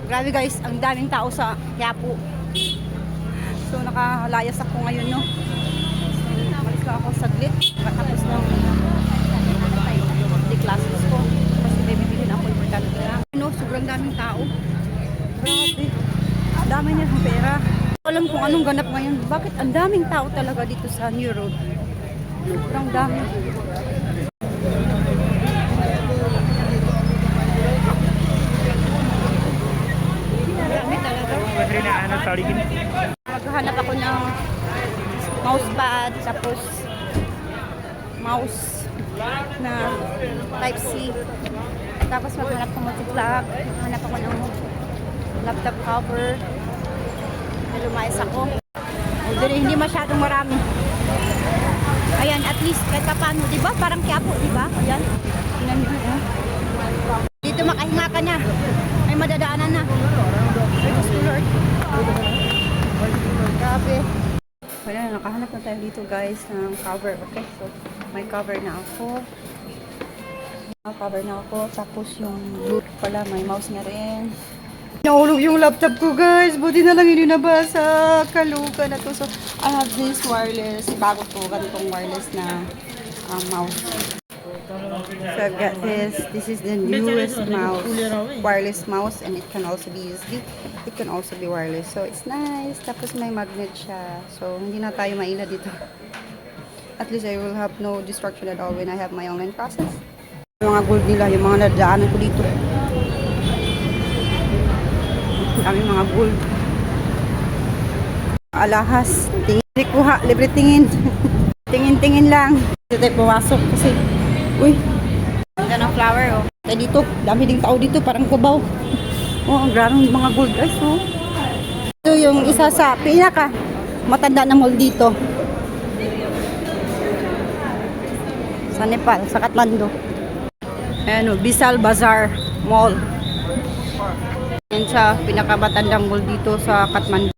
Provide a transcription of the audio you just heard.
Grabe guys, ang daming tao sa Quiapo. So nakalayas ako ngayon, no. So, malis lang ako saglit. Tapos ng di classes ko. Kasi may bibilin ako importante na. No, sobrang daming tao. Grabe. Dami niya ng pera. Alam kung anong ganap ngayon. Bakit ang daming tao talaga dito sa New Road? Sobrang dami. Maghahanap ako ng mousepad, tapos mouse na type C. Tapos maghanap ako multi-plug, maghanap ako ng laptop cover. Lumayas ako. Hindi masyadong marami. Ayan, at least kahit paano, di ba? Parang Quiapo, di ba? Ayan. Tingnan niyo, eh. Dito makahinga ka na. May madadaanan na. Grabe. Wala, nakahanap na tayo dito guys ng cover. Okay, so may cover na ako. Cover na ako. Tapos yung boot pala, may mouse na rin. Nahulog yung laptop ko guys. Buti na lang hindi nabasa. Kaluka na to. So, I have this wireless. Bago to. Ganitong wireless na mouse. So I've got this. This is the newest mouse. Wireless mouse. And it can also be USB. It can also be wireless. So it's nice. Tapos may magnet siya. So hindi na tayo maila dito. At least I will have no distraction at all when I have my online classes. Yung mga gold nila. Yung mga nadaanan ko dito. Kami mga gold. Alahas. Tingin kuha. Libre tingin. Tingin-tingin lang. Dito tayo pumasok kasi uy. Ganda ng flower oh. Kaya dito. Dami ding tao dito. Parang kubaw. Oh, ang granong mga gold guys oh. Ito yung isa sa pinaka matanda na mall dito. Sa Nepal. Sa Kathmandu. Ayan oh. Bisal Bazaar Mall. Yan sa pinakamatandang mall dito sa Kathmandu.